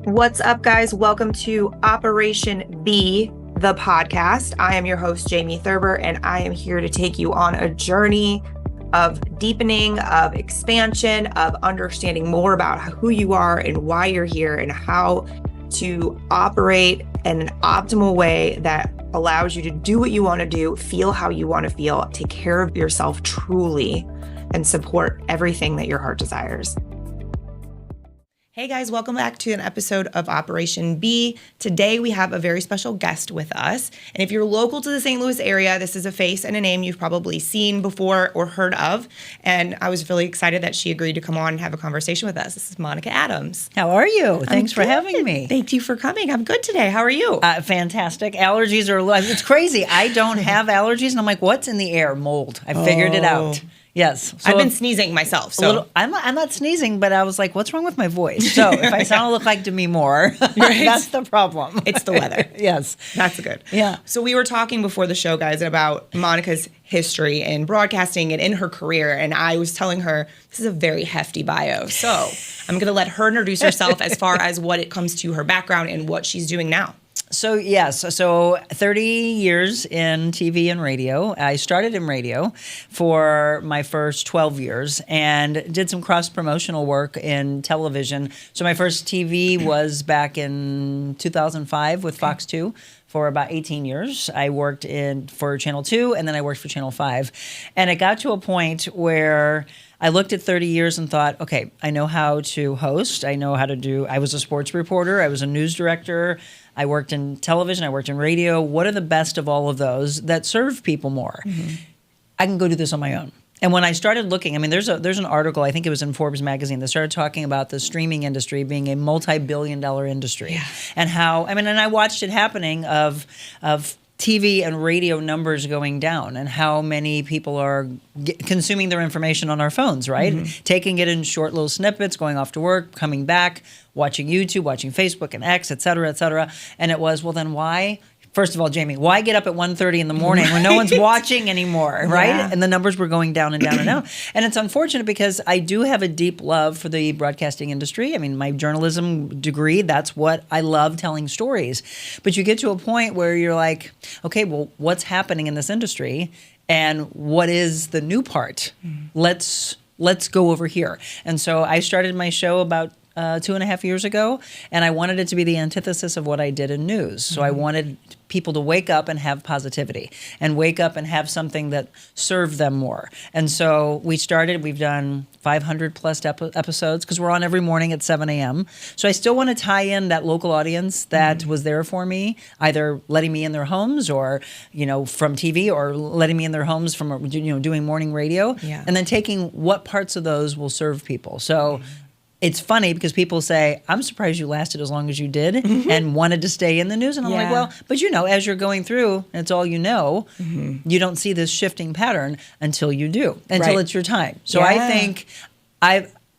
What's up, guys? Welcome to Operation B, the podcast. I am your host, Jamie Thurber, and I am here to take you on a journey of deepening, of expansion, of understanding more about who you are and why you're here and how to operate in an optimal way that allows you to do what you want to do, feel how you want to feel, take care of yourself truly, and support everything that your heart desires. Hey guys, welcome back to an episode of Operation B. Today we have a very special guest with us. And if you're local to the St. Louis area, this is a face and a name you've probably seen before or heard of. And I was really excited that she agreed to come on and have a conversation with us. This is Monica Adams. How are you? Thanks for having me. Thank you for coming. I'm good today. How are you? Fantastic. Allergies are, it's crazy. I don't have allergies. And I'm like, what's in the air? Mold. I figured it out. Yes. So I've been sneezing myself. So I'm not sneezing, but I was like, what's wrong with my voice? So if I sound look like Demi Moore, that's the problem. It's the weather. Yes. That's good. Yeah. So we were talking before the show, guys, about Monica's history in broadcasting and in her career. And I was telling her, this is a very hefty bio. So I'm going to let her introduce herself as far as what it comes to her background and what she's doing now. So, yes. So 30 years in TV and radio. I started in radio for my first 12 years and did some cross-promotional work in television. So my first TV was back in 2005 with Fox 2. For about 18 years. I worked for Channel 2, and then I worked for Channel 5. And it got to a point where I looked at 30 years and thought, okay, I know how to host. I was a sports reporter. I was a news director. I worked in television. I worked in radio. What are the best of all of those that serve people more? Mm-hmm. I can go do this on my own. And when I started looking, I mean, there's an article, I think it was in Forbes magazine, that started talking about the streaming industry being a multi-billion-dollar industry. Yeah. And how, and I watched it happening of TV and radio numbers going down and how many people are consuming their information on our phones, right? Mm-hmm. Taking it in short little snippets, going off to work, coming back, watching YouTube, watching Facebook and X, et cetera, et cetera. And it was, well, then why? First of all, Jamie, why get up at 1:30 in the morning when no one's watching anymore, right? Yeah. And the numbers were going down and down and down. And it's unfortunate because I do have a deep love for the broadcasting industry. I mean, my journalism degree, that's what I love, telling stories. But you get to a point where you're like, okay, well, what's happening in this industry? And what is the new part? Let's go over here. And so I started my show about 2.5 years ago, and I wanted it to be the antithesis of what I did in news. So I wanted people to wake up and have positivity and wake up and have something that served them more. And so we've done 500 plus episodes because we're on every morning at 7 a.m. So I still want to tie in that local audience that was there for me, either letting me in their homes or, from TV or letting me in their homes from, doing morning radio. Yeah. And then taking what parts of those will serve people. So it's funny because people say, I'm surprised you lasted as long as you did and wanted to stay in the news. And I'm like, well, but as you're going through, it's all you know, you don't see this shifting pattern until you do, until it's your time. So I think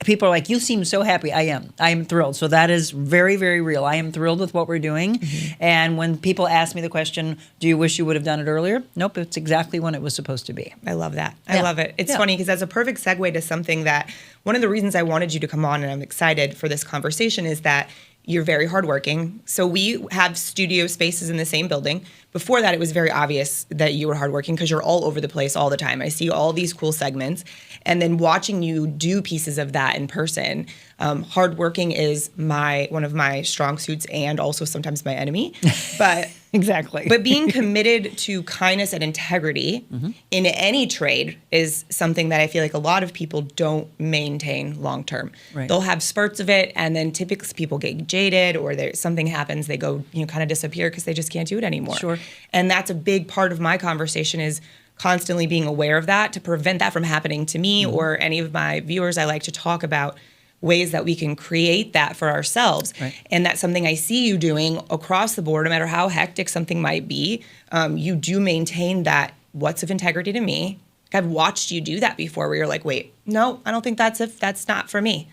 people are like, you seem so happy. I am thrilled. So that is very, very real. I am thrilled with what we're doing. And when people ask me the question, do you wish you would have done it earlier? Nope, it's exactly when it was supposed to be. I love that. I love it. It's funny because that's a perfect segue to something that one of the reasons I wanted you to come on and I'm excited for this conversation is that you're very hardworking. So we have studio spaces in the same building. Before that, it was very obvious that you were hardworking because you're all over the place all the time. I see all these cool segments. And then watching you do pieces of that in person, hardworking is one of my strong suits and also sometimes my enemy. But exactly. But being committed to kindness and integrity in any trade is something that I feel like a lot of people don't maintain long term. Right. They'll have spurts of it, and then typically people get jaded or something happens, they go kind of disappear because they just can't do it anymore. Sure. And that's a big part of my conversation is constantly being aware of that to prevent that from happening to me or any of my viewers. I like to talk about ways that we can create that for ourselves. Right. And that's something I see you doing across the board, no matter how hectic something might be. You do maintain that what's of integrity to me. I've watched you do that before where you're like, wait, no, I don't think that's not for me.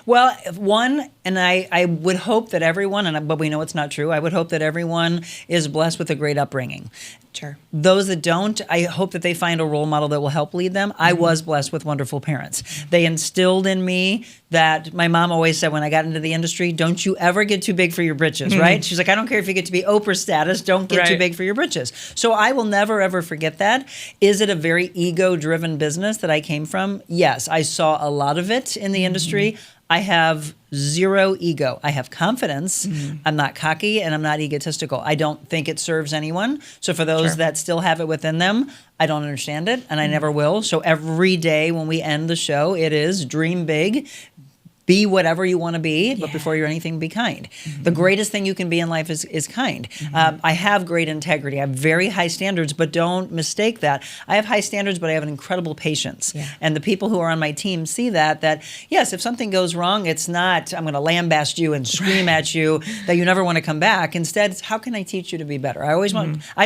Well, one, And I would hope that everyone, but we know it's not true, I would hope that everyone is blessed with a great upbringing. Sure. Those that don't, I hope that they find a role model that will help lead them. I was blessed with wonderful parents. They instilled in me that my mom always said when I got into the industry, don't you ever get too big for your britches, right? She's like, I don't care if you get to be Oprah status, don't get too big for your britches. So I will never, ever forget that. Is it a very ego-driven business that I came from? Yes, I saw a lot of it in the industry. I have zero ego. I have confidence. I'm not cocky and I'm not egotistical. I don't think it serves anyone. So for those that still have it within them, I don't understand it and I never will. So every day when we end the show, it is dream big. Be whatever you want to be, but before you're anything, be kind. The greatest thing you can be in life is kind. I have great integrity. I have very high standards, but don't mistake that. I have high standards, but I have an incredible patience. And the people who are on my team see that yes, if something goes wrong, it's not, I'm going to lambast you and scream at you that you never want to come back. Instead, it's how can I teach you to be better? I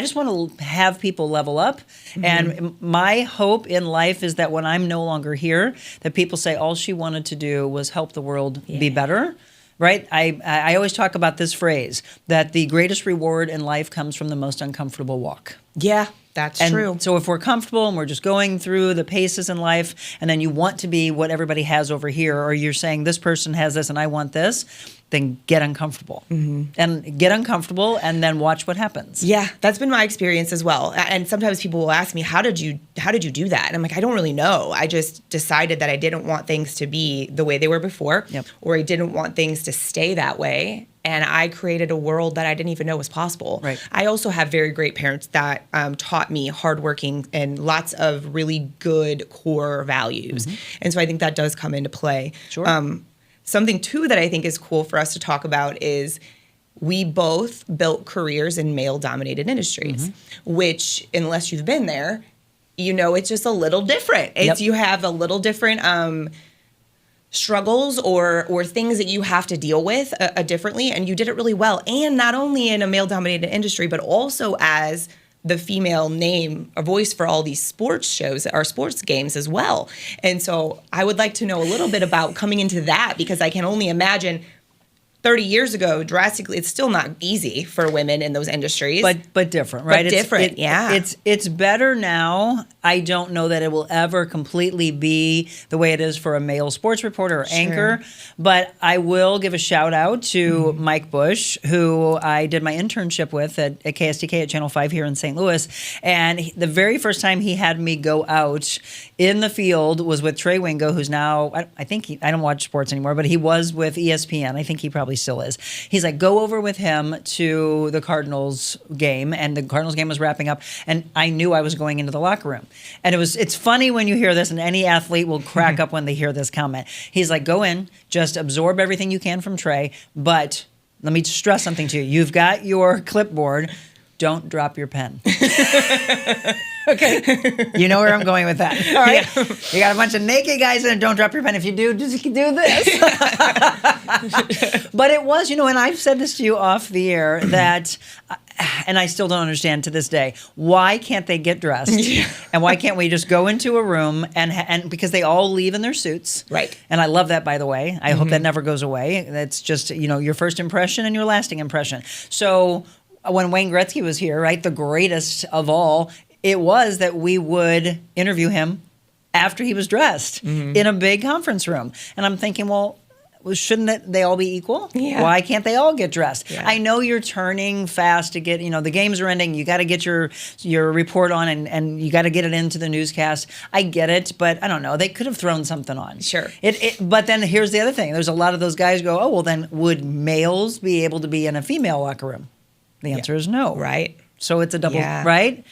just want to have people level up. And my hope in life is that when I'm no longer here, that people say all she wanted to do was help the world be better, right? I always talk about this phrase that the greatest reward in life comes from the most uncomfortable walk. Yeah, that's true. So if we're comfortable and we're just going through the paces in life and then you want to be what everybody has over here, or you're saying this person has this and I want this, then get uncomfortable. And get uncomfortable and then watch what happens. Yeah, that's been my experience as well. And sometimes people will ask me, how did you do that? And I'm like, I don't really know. I just decided that I didn't want things to be the way they were before, or I didn't want things to stay that way. And I created a world that I didn't even know was possible. Right. I also have very great parents that taught me hardworking and lots of really good core values. And so I think that does come into play. Sure. Something, too, that I think is cool for us to talk about is we both built careers in male-dominated industries, which, unless you've been there, you know it's just a little different. You have a little different struggles or things that you have to deal with differently, and you did it really well. And not only in a male-dominated industry, but also as the female name, a voice for all these sports shows, our sports games as well. And so I would like to know a little bit about coming into that, because I can only imagine 30 years ago, drastically, it's still not easy for women in those industries. But different, right? But different, It's better now. I don't know that it will ever completely be the way it is for a male sports reporter or anchor, but I will give a shout out to Mike Bush, who I did my internship with at KSTK at Channel 5 here in St. Louis. And the very first time he had me go out in the field was with Trey Wingo, who's now, I don't watch sports anymore, but he was with ESPN. I think he probably still is. He's like, go over with him to the Cardinals game, and the Cardinals game was wrapping up, and I knew I was going into the locker room. And it's funny when you hear this, and any athlete will crack up when they hear this comment. He's like, go in, just absorb everything you can from Trey, but let me stress something to you. You've got your clipboard. Don't drop your pen. Okay. You know where I'm going with that. All right. Yeah. You got a bunch of naked guys in it. Don't drop your pen. If you do, just do this. But it was, and I've said this to you off the air that, and I still don't understand to this day, why can't they get dressed? And why can't we just go into a room and because they all leave in their suits. Right. And I love that, by the way. I hope that never goes away. That's just, your first impression and your lasting impression. So when Wayne Gretzky was here, right, the greatest of all, it was that we would interview him after he was dressed in a big conference room. And I'm thinking, well, shouldn't they all be equal? Yeah. Why can't they all get dressed? Yeah. I know you're turning fast to get, the games are ending. You got to get your report on and you got to get it into the newscast. I get it, but I don't know. They could have thrown something on. Sure. But then here's the other thing. There's a lot of those guys go, oh, well, then would males be able to be in a female locker room? The answer is no. Right. So it's a double, right?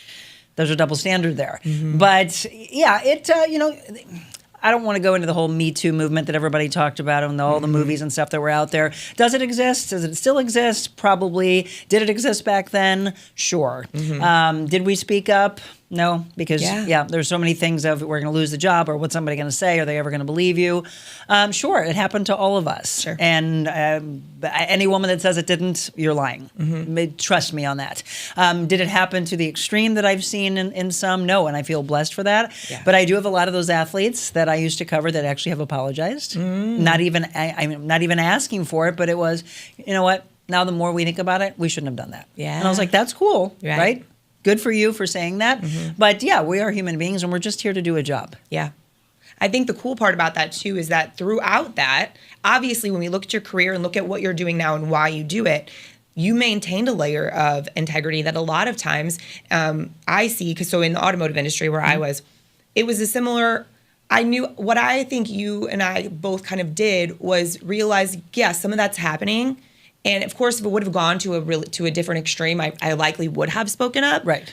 There's a double standard there. But yeah, I don't want to go into the whole Me Too movement that everybody talked about and all the movies and stuff that were out there. Does it exist? Does it still exist? Probably. Did it exist back then? Sure. Did we speak up? No, because there's so many things of we're going to lose the job, or what's somebody going to say? Are they ever going to believe you? Sure, it happened to all of us. Sure. And any woman that says it didn't, you're lying. Trust me on that. Did it happen to the extreme that I've seen in some? No, and I feel blessed for that. Yeah. But I do have a lot of those athletes that I used to cover that actually have apologized. Not even asking for it, but it was, you know what? Now the more we think about it, we shouldn't have done that. Yeah. And I was like, that's cool, right? Good for you for saying that. But yeah, we are human beings and we're just here to do a job. Yeah. I think the cool part about that too is that throughout that, obviously when we look at your career and look at what you're doing now and why you do it, you maintained a layer of integrity that a lot of times I see, because so in the automotive industry where I was, it was a similar, I knew what I think you and I both kind of did was realize, yes, some of that's happening. And of course, if it would have gone to a different extreme, I likely would have spoken up. Right.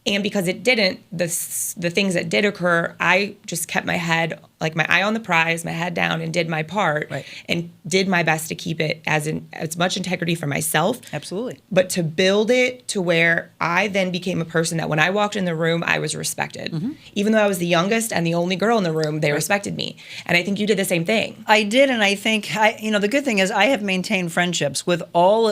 And because it didn't, the things that did occur, I just kept my head, like my eye on the prize, my head down, and did my part, and did my best to keep it as much integrity for myself. Absolutely. But to build it to where I then became a person that when I walked in the room, I was respected. Even though I was the youngest and the only girl in the room, they respected me. And I think you did the same thing. I did, and I think, the good thing is I have maintained friendships with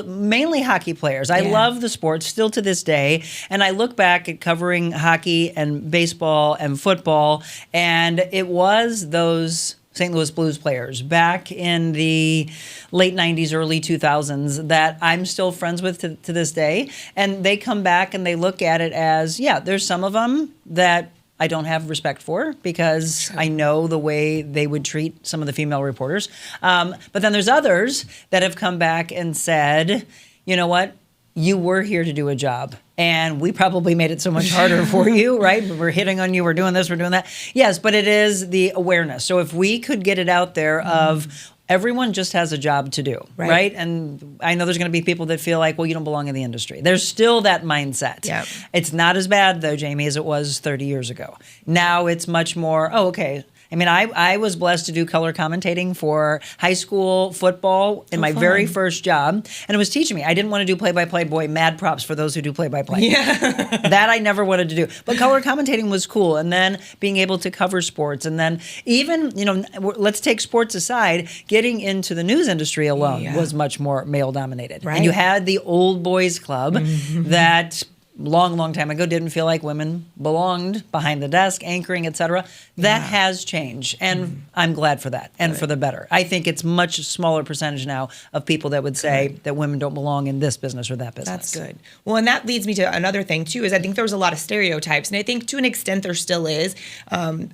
mainly hockey players. I love the sport still to this day, and I look back at covering hockey and baseball and football, and it was those St. Louis Blues players back in the late 90s, early 2000s that I'm still friends with to this day. And they come back and they look at it as, there's some of them that I don't have respect for because I know the way they would treat some of the female reporters. But then there's others that have come back and said, you know what? You were here to do a job, and we probably made it so much harder for you, right? We're hitting on you, we're doing this, we're doing that. Yes, but it is the awareness. So if we could get it out there of everyone just has a job to do, right? And I know there's going to be people that feel like, well, you don't belong in the industry. There's still that mindset. Yep. It's not as bad, though, Jamie, as it was 30 years ago. Now it's much more, okay. I mean, I was blessed to do color commentating for high school football in my very first job. And it was teaching me. I didn't want to do play-by-play. Boy, mad props for those who do play-by-play. Yeah. That I never wanted to do. But color commentating was cool. And then being able to cover sports. And then even, let's take sports aside, getting into the news industry alone was much more male-dominated. Right. And you had the old boys club that long time ago didn't feel like women belonged behind the desk, anchoring, etc. That has changed, and I'm glad for that, and for the better. I think it's much smaller percentage now of people that would say that women don't belong in this business or that business. That's good. Well, and that leads me to another thing, too, is I think there was a lot of stereotypes, and I think to an extent there still is,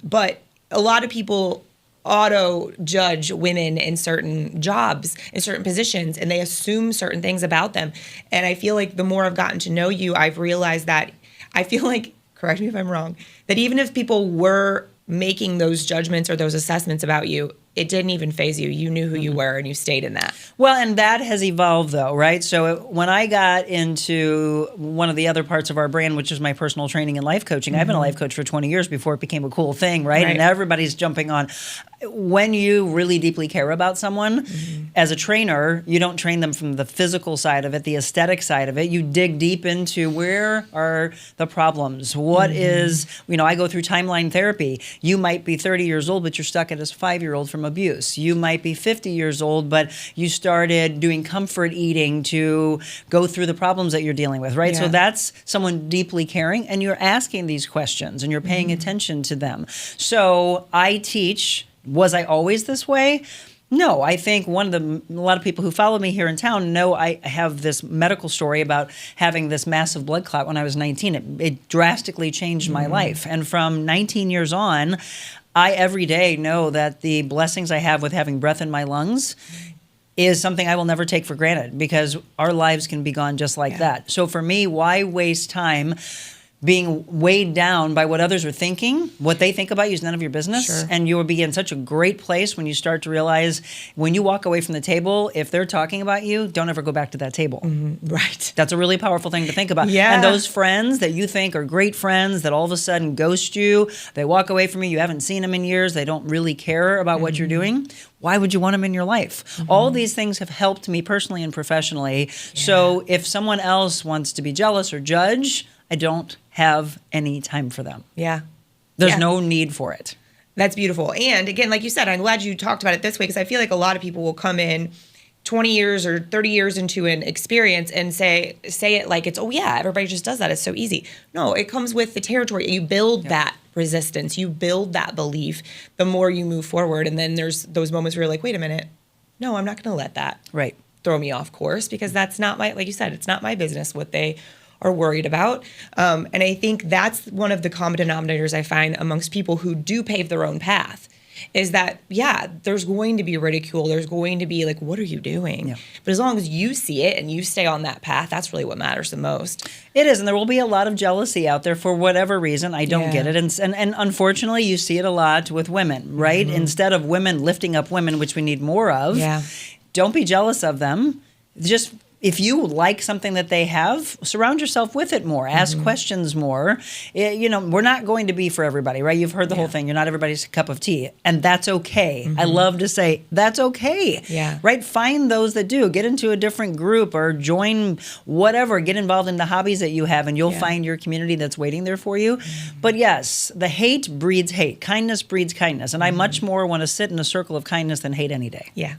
but a lot of people auto-judge women in certain jobs, in certain positions, and they assume certain things about them. And I feel like the more I've gotten to know you, I've realized that I feel like, correct me if I'm wrong, that even if people were making those judgments or those assessments about you, it didn't even faze you. You knew who you were and you stayed in that. Well, and that has evolved though, right? So when I got into one of the other parts of our brand, which is my personal training and life coaching, I've been a life coach for 20 years before it became a cool thing, right? And everybody's jumping on. When you really deeply care about someone, as a trainer, you don't train them from the physical side of it, the aesthetic side of it. You dig deep into where are the problems? What is, I go through timeline therapy. You might be 30 years old, but you're stuck as a 5-year-old from abuse. You might be 50 years old, but you started doing comfort eating to go through the problems that you're dealing with, right? Yeah. So that's someone deeply caring, and you're asking these questions, and you're paying attention to them. So I teach. Was I always this way? No, I think a lot of people who follow me here in town know I have this medical story about having this massive blood clot when I was 19. It drastically changed my life. And from 19 years on, I every day know that the blessings I have with having breath in my lungs is something I will never take for granted because our lives can be gone just like that. So for me, why waste time being weighed down by what others are thinking? What they think about you is none of your business. Sure. And you will be in such a great place when you start to realize when you walk away from the table, if they're talking about you, don't ever go back to that table. Right. That's a really powerful thing to think about. Yeah. And those friends that you think are great friends that all of a sudden ghost you, they walk away from you haven't seen them in years, they don't really care about what you're doing. Why would you want them in your life? All these things have helped me personally and professionally. So if someone else wants to be jealous or judge, I don't have any time for them. Yeah. There's no need for it. That's beautiful. And again, like you said, I'm glad you talked about it this way, because I feel like a lot of people will come in 20 years or 30 years into an experience and say it like it's, oh yeah, everybody just does that. It's so easy. No, it comes with the territory. You build that resistance. You build that belief the more you move forward. And then there's those moments where you're like, wait a minute. No, I'm not going to let that throw me off course, because that's not my, like you said, it's not my business what they are worried about. And I think that's one of the common denominators I find amongst people who do pave their own path, is that, there's going to be ridicule. There's going to be like, what are you doing? Yeah. But as long as you see it and you stay on that path, that's really what matters the most. It is. And there will be a lot of jealousy out there for whatever reason. I don't get it. And unfortunately, you see it a lot with women, right? Mm-hmm. Instead of women lifting up women, which we need more of, don't be jealous of them. Just, if you like something that they have, surround yourself with it more. Ask questions more. We're not going to be for everybody, right? You've heard the whole thing. You're not everybody's cup of tea. And that's okay. I love to say, that's okay. Yeah. Right? Find those that do. Get into a different group or join whatever. Get involved in the hobbies that you have, and you'll find your community that's waiting there for you. But yes, the hate breeds hate. Kindness breeds kindness. And I much more want to sit in a circle of kindness than hate any day. Yeah.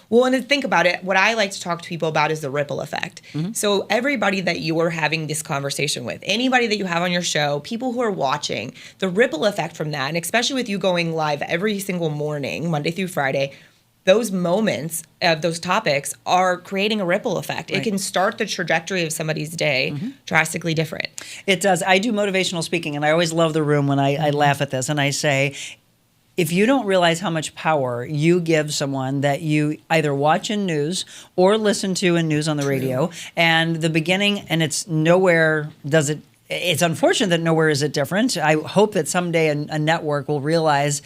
Well, and to think about it, what I like to talk to people about is the ripple effect. So everybody that you are having this conversation with, anybody that you have on your show, people who are watching, the ripple effect from that, and especially with you going live every single morning, Monday through Friday, those moments of those topics are creating a ripple effect. Right. It can start the trajectory of somebody's day drastically different. It does. I do motivational speaking, and I always love the room when I laugh at this, and I say, if you don't realize how much power you give someone that you either watch in news or listen to in news on the radio, and the beginning, and it's nowhere does it, it's unfortunate that nowhere is it different. I hope that someday a network will realize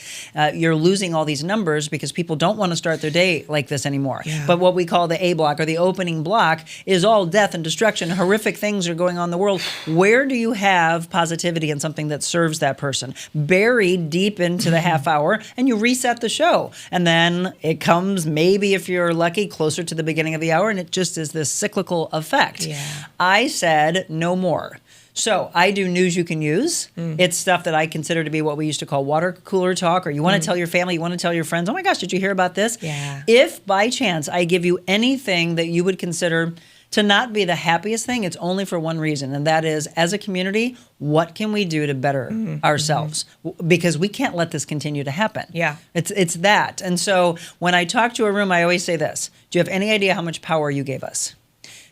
you're losing all these numbers because people don't want to start their day like this anymore. Yeah. But what we call the A block, or the opening block, is all death and destruction. Horrific things are going on in the world. Where do you have positivity and something that serves that person? Buried deep into the half hour, and you reset the show. And then it comes, maybe if you're lucky, closer to the beginning of the hour, and it just is this cyclical effect. Yeah. I said no more. So I do news you can use. It's stuff that I consider to be what we used to call water cooler talk, or you want to tell your family, you want to tell your friends, oh my gosh, did you hear about this? Yeah. If by chance I give you anything that you would consider to not be the happiest thing, it's only for one reason, and that is, as a community, what can we do to better ourselves? Because we can't let this continue to happen. Yeah. It's that. And so when I talk to a room, I always say this: do you have any idea how much power you gave us?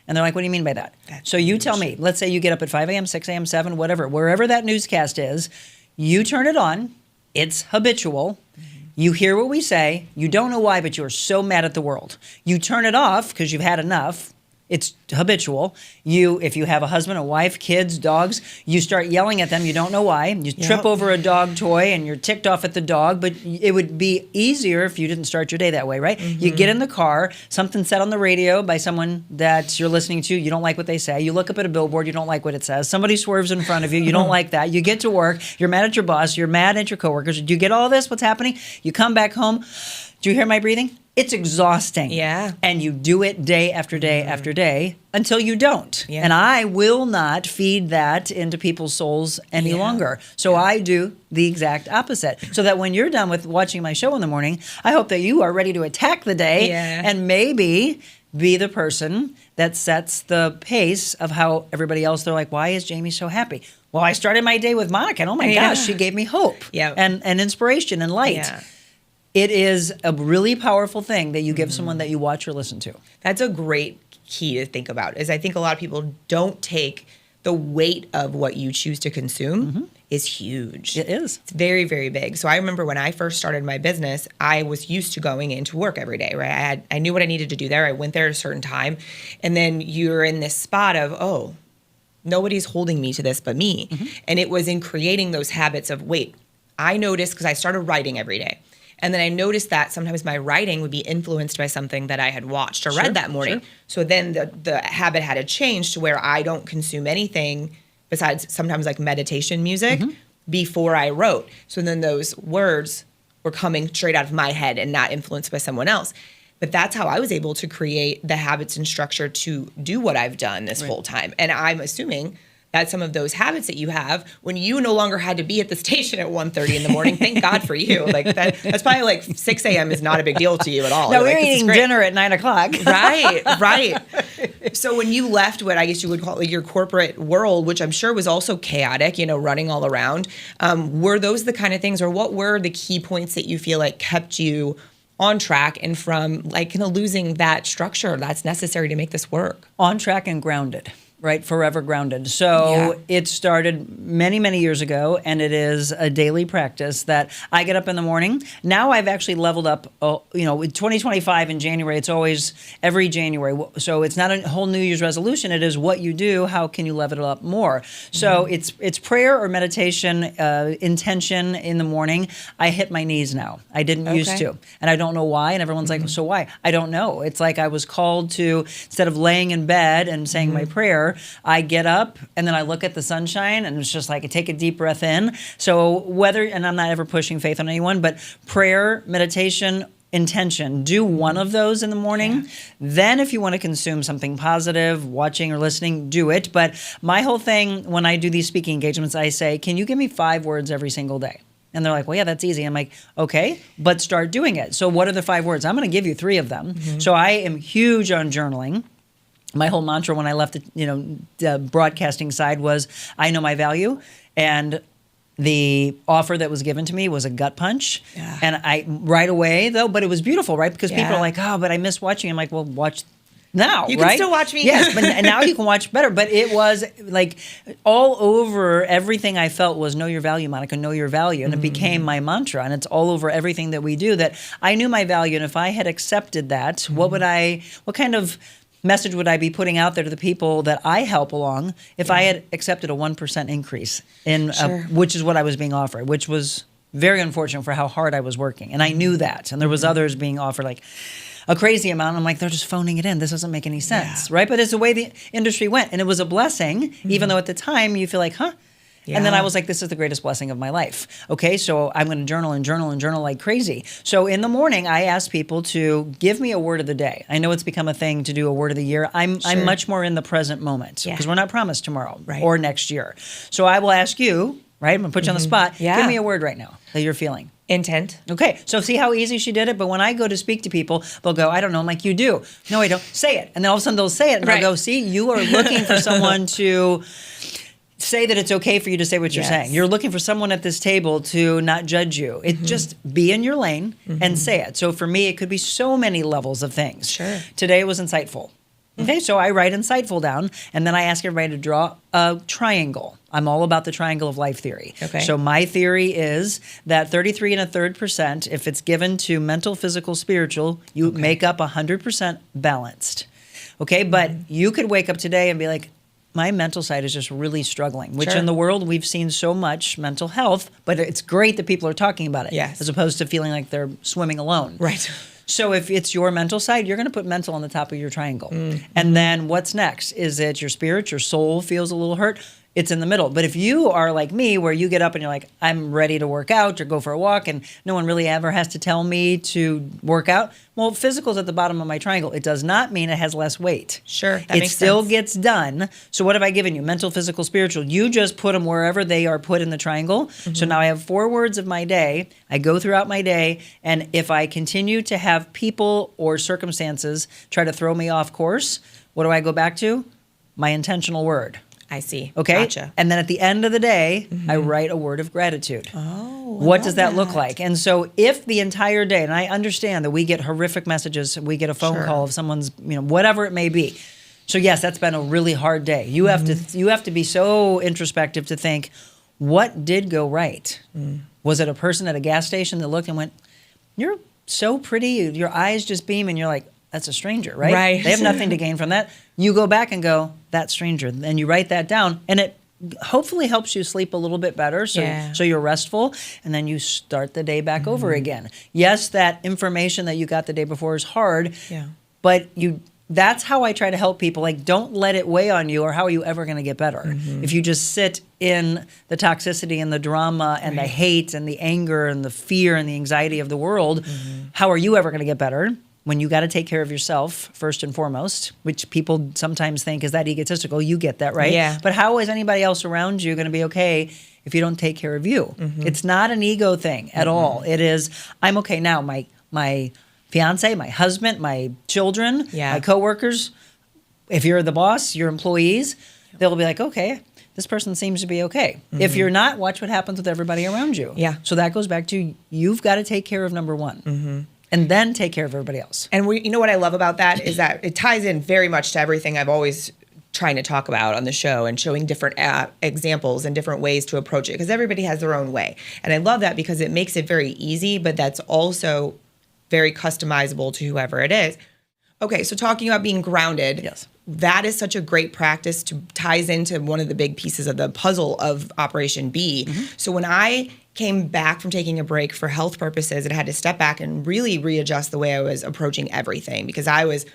And they're like, what do you mean by that? That's so you huge. Tell me, let's say you get up at 5 a.m., 6 a.m., 7, whatever, wherever that newscast is, you turn it on, it's habitual, you hear what we say, you don't know why, but you're so mad at the world. You turn it off because you've had enough. It's habitual. If you have a husband, a wife, kids, dogs, you start yelling at them. You don't know why. You trip over a dog toy and you're ticked off at the dog, but it would be easier if you didn't start your day that way, right? You get in the car, something said on the radio by someone that you're listening to, you don't like what they say. You look up at a billboard, you don't like what it says. Somebody swerves in front of you, you don't like that. You get to work, you're mad at your boss, you're mad at your coworkers. Do you get all this? What's happening? You come back home. Do you hear my breathing? It's exhausting. Yeah. And you do it day after day after day until you don't. Yeah. And I will not feed that into people's souls any longer. So I do the exact opposite. So that when you're done with watching my show in the morning, I hope that you are ready to attack the day and maybe be the person that sets the pace of how everybody else, they're like, why is Jamie so happy? Well, I started my day with Monica, and oh my gosh, she gave me hope and inspiration and light. Yeah. It is a really powerful thing that you give someone that you watch or listen to. That's a great key to think about, is I think a lot of people don't take the weight of what you choose to consume is huge. It is. It's very, very big. So I remember when I first started my business, I was used to going into work every day, right? I knew what I needed to do there. I went there at a certain time. And then you're in this spot of, oh, nobody's holding me to this but me. And it was in creating those habits of, wait, I noticed, because I started writing every day. And then I noticed that sometimes my writing would be influenced by something that I had watched or read that morning. So then the habit had to change to where I don't consume anything besides sometimes like meditation music before I wrote. So then those words were coming straight out of my head and not influenced by someone else. But that's how I was able to create the habits and structure to do what I've done this whole time. And I'm assuming at some of those habits that you have when you no longer had to be at the station at 1:30 in the morning. Thank God for you. Like that's probably like 6 a.m. is not a big deal to you at all. No, we're like, eating dinner at 9 o'clock. Right. So when you left what I guess you would call your corporate world, which I'm sure was also chaotic, running all around, were those the kind of things, or what were the key points that you feel like kept you on track and from like kind of losing that structure that's necessary to make this work? On track and grounded. Right, forever grounded. So it started many, many years ago, and it is a daily practice that I get up in the morning. Now I've actually leveled up, with 2025 in January, it's always every January. So it's not a whole New Year's resolution. It is what you do. How can you level it up more? So it's prayer or meditation, intention in the morning. I hit my knees now. I didn't used to. And I don't know why. And everyone's like, so why? I don't know. It's like I was called to, instead of laying in bed and saying my prayer, I get up and then I look at the sunshine and it's just like I take a deep breath in. So and I'm not ever pushing faith on anyone, but prayer, meditation, intention, do one of those in the morning. Yeah. Then if you want to consume something positive, watching or listening, do it. But my whole thing when I do these speaking engagements, I say, can you give me 5 words every single day? And they're like, well, yeah, that's easy. I'm like, okay, but start doing it. So what are the 5 words? I'm going to give you 3 of them. So I am huge on journaling. My whole mantra when I left the broadcasting side was, I know my value. And the offer that was given to me was a gut punch. Yeah. And I, right away though, but it was beautiful, right? Because people are like, oh, but I miss watching. I'm like, well, watch now, you can still watch me. Yes, but now you can watch better. But it was like all over everything I felt was know your value, Monica, know your value. And it became my mantra. And it's all over everything that we do, that I knew my value. And if I had accepted that, what kind of message would I be putting out there to the people that I help along if I had accepted a 1% increase in, which is what I was being offered, which was very unfortunate for how hard I was working. And I knew that. And there was others being offered like a crazy amount. I'm like, they're just phoning it in. This doesn't make any sense, right? But it's the way the industry went. And it was a blessing, even though at the time you feel like, huh? Yeah. And then I was like, this is the greatest blessing of my life. Okay, so I'm going to journal and journal and journal like crazy. So in the morning, I ask people to give me a word of the day. I know it's become a thing to do a word of the year. I'm much more in the present moment because we're not promised tomorrow or next year. So I will ask you, right? I'm going to put you on the spot. Yeah. Give me a word right now that you're feeling. Intent. Okay, so see how easy she did it? But when I go to speak to people, they'll go, I don't know. I'm like, you do. No, I don't. Say it. And then all of a sudden they'll say it. And they'll go, see, you are looking for someone to say that it's okay for you to say what you're saying. You're looking for someone at this table to not judge you. It just be in your lane and say it. So for me, it could be so many levels of things. Sure. Today it was insightful. Okay, so I write insightful down, and then I ask everybody to draw a triangle. I'm all about the triangle of life theory. Okay. So my theory is that 33 1/3%, if it's given to mental, physical, spiritual, you make up 100% balanced. Okay, but you could wake up today and be like, my mental side is just really struggling, which in the world we've seen so much mental health, but it's great that people are talking about it as opposed to feeling like they're swimming alone. Right. So if it's your mental side, you're going to put mental on the top of your triangle. And then what's next? Is it your spirit, your soul feels a little hurt? It's in the middle. But if you are like me, where you get up and you're like, I'm ready to work out or go for a walk, and no one really ever has to tell me to work out, well, physical's at the bottom of my triangle. It does not mean it has less weight. Sure, that it makes still sense. gets done. So what have I given you? Mental, physical, spiritual. You just put them wherever they are put in the triangle. So now I have 4 words of my day. I go throughout my day, and if I continue to have people or circumstances try to throw me off course, what do I go back to? My intentional word. I see. Okay. Gotcha. And then at the end of the day, I write a word of gratitude. Oh, what does that look like? And so if the entire day, and I understand that we get horrific messages, we get a phone call of someone's, whatever it may be. So yes, that's been a really hard day. You have to be so introspective to think, what did go right? Was it a person at a gas station that looked and went, you're so pretty, your eyes just beam, and you're like, that's a stranger, right? Right. They have nothing to gain from that. You go back and go, that stranger, and you write that down, and it hopefully helps you sleep a little bit better, so you're restful, and then you start the day back over again. Yes, that information that you got the day before is hard, but that's how I try to help people. Like, don't let it weigh on you, or how are you ever going to get better? If you just sit in the toxicity and the drama and the hate and the anger and the fear and the anxiety of the world, how are you ever going to get better? when you got to take care of yourself first and foremost, which people sometimes think is that egotistical. You get that, right? Yeah. But how is anybody else around you going to be okay if you don't take care of you? It's not an ego thing at all. It is, I'm okay now. My fiance, my husband, my children, my coworkers, if you're the boss, your employees, they'll be like, okay, this person seems to be okay. If you're not, watch what happens with everybody around you. Yeah. So that goes back to, you've got to take care of number one. And then take care of everybody else. And you know what I love about that is that it ties in very much to everything I've always trying to talk about on the show, and showing different examples and different ways to approach it, because everybody has their own way. And I love that because it makes it very easy, but that's also very customizable to whoever it is. Okay, so talking about being grounded. Yes. That is such a great practice ties into one of the big pieces of the puzzle of Operation B. So when I came back from taking a break for health purposes, and had to step back and really readjust the way I was approaching everything, because I was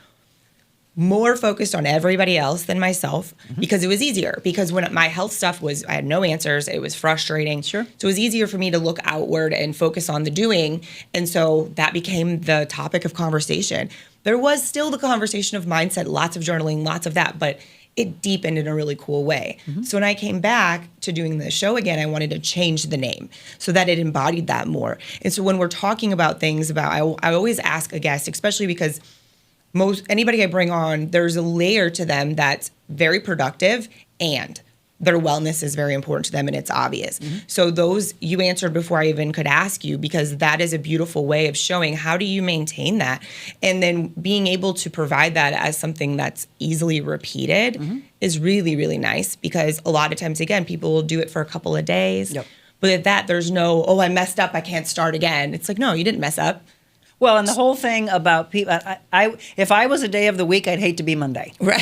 more focused on everybody else than myself, because it was easier. Because when my health stuff was, I had no answers. It was frustrating. Sure. So it was easier for me to look outward and focus on the doing. And so that became the topic of conversation. There was still the conversation of mindset, lots of journaling, lots of that, but it deepened in a really cool way. So when I came back to doing the show again, I wanted to change the name so that it embodied that more. And so when we're talking about things I always ask a guest, especially because anybody I bring on, there's a layer to them that's very productive, and their wellness is very important to them, and it's obvious. So those you answered before I even could ask you, because that is a beautiful way of showing how do you maintain that, and then being able to provide that as something that's easily repeated is really, really nice, because a lot of times, again, people will do it for a couple of days. But at that, there's no, I messed up, I can't start again. It's like, no, you didn't mess up. Well, and the whole thing about people, if I was a day of the week, I'd hate to be Monday. Right.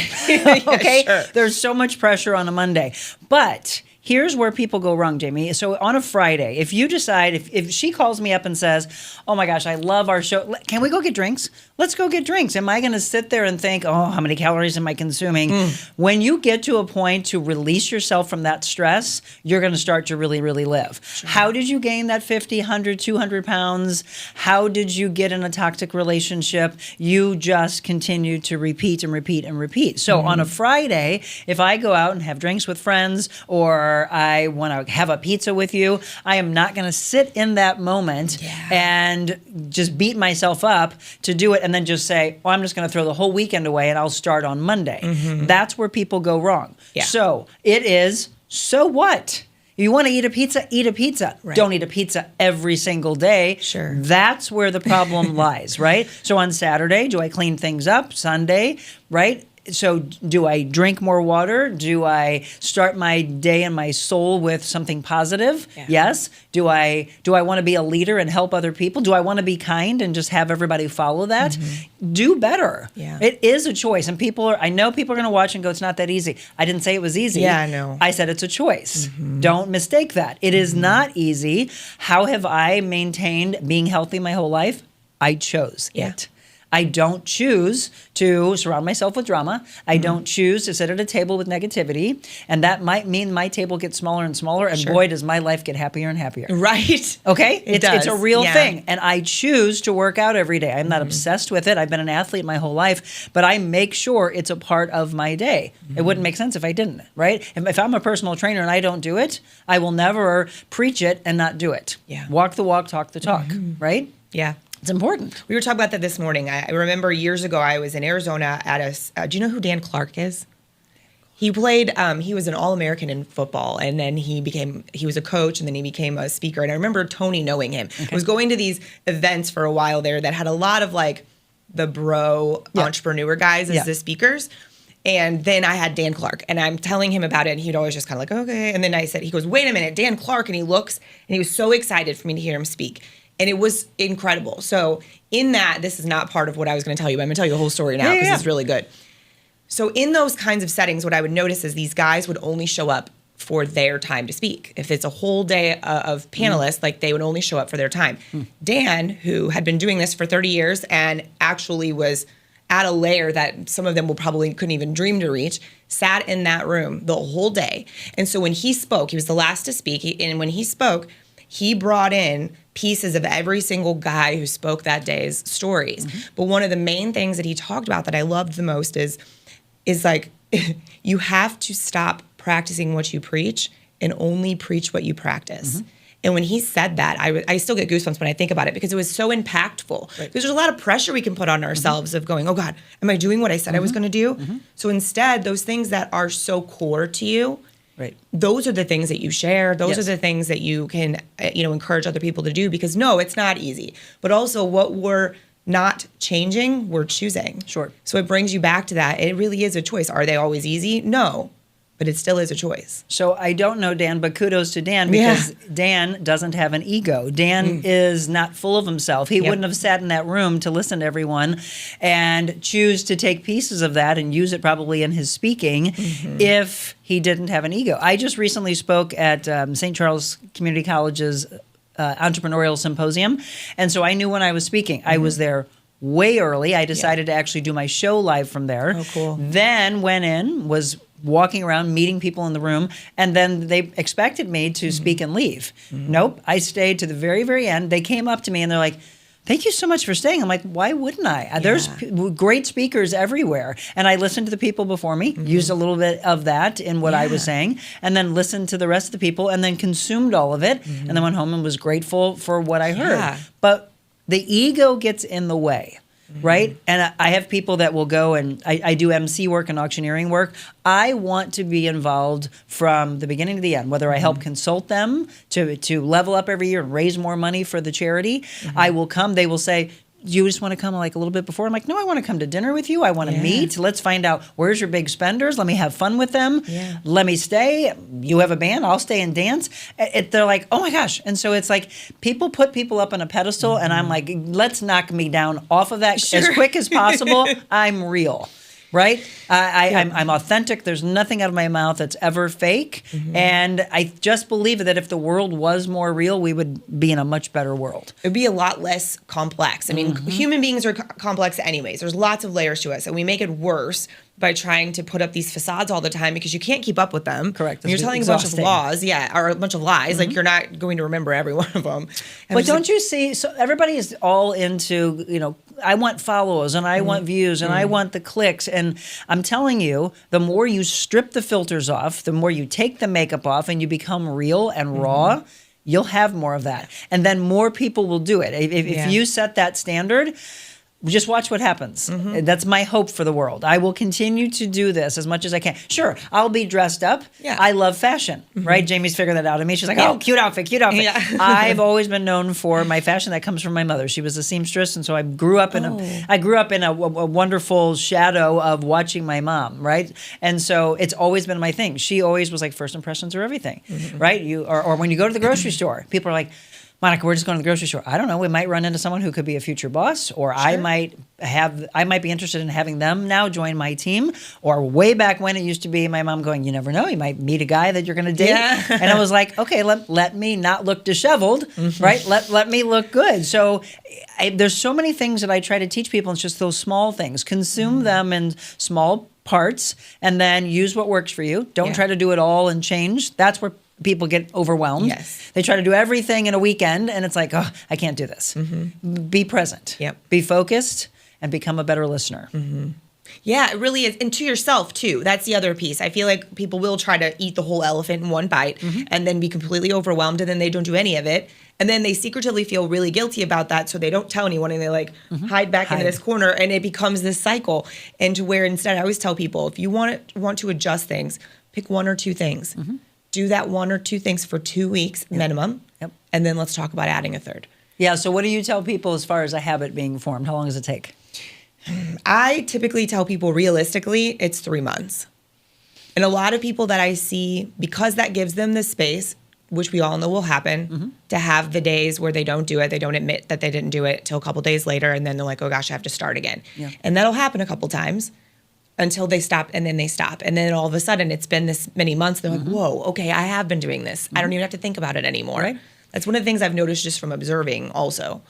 Okay? Sure. There's so much pressure on a Monday. But here's where people go wrong, Jamie. So on a Friday, if you decide, if she calls me up and says, oh my gosh, I love our show, can we go get drinks? Let's go get drinks. Am I going to sit there and think, oh, how many calories am I consuming? When you get to a point to release yourself from that stress, you're going to start to really, really live. Sure. How did you gain that 50, 100, 200 pounds? How did you get in a toxic relationship? You just continue to repeat and repeat and repeat. So on a Friday, if I go out and have drinks with friends, or I want to have a pizza with you, I am not going to sit in that moment and just beat myself up to do it and then just say, oh, I'm just going to throw the whole weekend away and I'll start on Monday. That's where people go wrong. So it is, so what? You want to eat a pizza? Eat a pizza. Right. Don't eat a pizza every single day. Sure. That's where the problem lies, right? So on Saturday, do I clean things up? Sunday, right? So do I drink more water? Do I start my day and my soul with something positive? Yes. Do I want to be a leader and help other people? Do I want to be kind and just have everybody follow that? Do better. It is a choice. And I know people are going to watch and go, it's not that easy. I didn't say it was easy. I know. I said it's a choice. Don't mistake that. It is not easy. How have I maintained being healthy my whole life? I chose it. I don't choose to surround myself with drama. I don't choose to sit at a table with negativity. And that might mean my table gets smaller and smaller. And boy, does my life get happier and happier. Right. Okay? It does. It's a real thing. And I choose to work out every day. I'm not obsessed with it. I've been an athlete my whole life. But I make sure it's a part of my day. It wouldn't make sense if I didn't, right? If I'm a personal trainer and I don't do it, I will never preach it and not do it. Walk the walk, talk the talk, right? It's important. We were talking about that this morning. I remember years ago I was in Arizona at do you know who Dan Clark is? He played, he was an All-American in football, and then he was a coach, and then he became a speaker. And I remember Tony knowing him. I was going to these events for a while there that had a lot of like the entrepreneur guys as the speakers. And then I had Dan Clark, and I'm telling him about it, and he'd always just kind of like, okay. And then he goes, wait a minute, Dan Clark. And he looks, and he was so excited for me to hear him speak. And it was incredible. So in that, this is not part of what I was going to tell you, but I'm going to tell you the whole story now because it's really good. So in those kinds of settings, what I would notice is these guys would only show up for their time to speak. If it's a whole day of panelists, like they would only show up for their time. Dan, who had been doing this for 30 years and actually was at a layer that some of them couldn't even dream to reach, sat in that room the whole day. And so when he spoke, he was the last to speak. And when he spoke, he brought in pieces of every single guy who spoke that day's stories. But one of the main things that he talked about that I loved the most is like, you have to stop practicing what you preach and only preach what you practice. And when he said that, I still get goosebumps when I think about it, because it was so impactful. Because there's a lot of pressure we can put on ourselves of going, oh God, am I doing what I said I was going to do? So instead, those things that are so core to you, those are the things that you share. Those are the things that you can, encourage other people to do, because no, it's not easy. But also what we're not changing, we're choosing. Sure. So it brings you back to that. It really is a choice. Are they always easy? No. But it still is a choice. So I don't know Dan, but kudos to Dan, because Dan doesn't have an ego. Dan is not full of himself. He wouldn't have sat in that room to listen to everyone and choose to take pieces of that and use it probably in his speaking if he didn't have an ego. I just recently spoke at St. Charles Community College's entrepreneurial symposium. And so I knew when I was speaking. I was there way early. I decided to actually do my show live from there. Oh, cool. Then went in, was walking around, meeting people in the room, and then they expected me to speak and leave. Nope. I stayed to the very, very end. They came up to me and they're like, thank you so much for staying. I'm like, why wouldn't I? There's great speakers everywhere. And I listened to the people before me, used a little bit of that in what I was saying, and then listened to the rest of the people, and then consumed all of it, and then went home and was grateful for what I heard. But the ego gets in the way. Right? And I have people that will go, and I do MC work and auctioneering work. I want to be involved from the beginning to the end, whether I help consult them to level up every year and raise more money for the charity. I will come. They will say, you just want to come like a little bit before? I'm like, no, I want to come to dinner with you. I want to meet. Let's find out, where's your big spenders? Let me have fun with them. Let me stay. You have a band. I'll stay and dance. They're like, oh my gosh. And so it's like people put people up on a pedestal, and I'm like, let's knock me down off of that as quick as possible. I'm real. Right? I'm authentic. There's nothing out of my mouth that's ever fake. And I just believe that if the world was more real, we would be in a much better world. It would be a lot less complex. I mean, human beings are complex anyways. There's lots of layers to us, and we make it worse by trying to put up these facades all the time because you can't keep up with them. Correct. And you're telling a bunch of laws, or a bunch of lies. Like, you're not going to remember every one of them. And but don't you see, so everybody is all into, I want followers and I want views and I want the clicks. And I'm telling you, the more you strip the filters off, the more you take the makeup off and you become real and raw, you'll have more of that. And then more people will do it. If you set that standard, just watch what happens. That's my hope for the world. I will continue to do this as much as I can. Sure, I'll be dressed up. I love fashion, right? Jamie's figured that out of me. She's like, oh, cute outfit, cute outfit. I've always been known for my fashion that comes from my mother. She was a seamstress, and so I grew up in a wonderful shadow of watching my mom, right? And so it's always been my thing. She always was like, first impressions are everything, right? Or when you go to the grocery store, people are like, Monica, we're just going to the grocery store. I don't know. We might run into someone who could be a future boss, or I might be interested in having them now join my team. Or way back when it used to be my mom going, you never know, you might meet a guy that you're going to date. And I was like, okay, let me not look disheveled, right? Let me look good. So there's so many things that I try to teach people. It's just those small things. Consume them in small parts, and then use what works for you. Don't try to do it all and change. That's where people get overwhelmed. They try to do everything in a weekend, and it's like, oh, I can't do this. Be present. Be focused, and become a better listener. Yeah, it really is. And to yourself, too. That's the other piece. I feel like people will try to eat the whole elephant in one bite and then be completely overwhelmed, and then they don't do any of it. And then they secretly feel really guilty about that, so they don't tell anyone, and they hide back into this corner, and it becomes this cycle. And to where instead, I always tell people, if you want to adjust things, pick one or two things. Do that one or two things for 2 weeks minimum, and then let's talk about adding a third. Yeah, so what do you tell people as far as a habit being formed? How long does it take? I typically tell people realistically, it's 3 months. And a lot of people that I see, because that gives them the space, which we all know will happen, to have the days where they don't do it, they don't admit that they didn't do it till a couple days later, and then they're like, oh gosh, I have to start again. And that'll happen a couple times. Until they stop, and then they stop. And then all of a sudden, it's been this many months, they're like, whoa, okay, I have been doing this. I don't even have to think about it anymore. That's one of the things I've noticed just from observing also.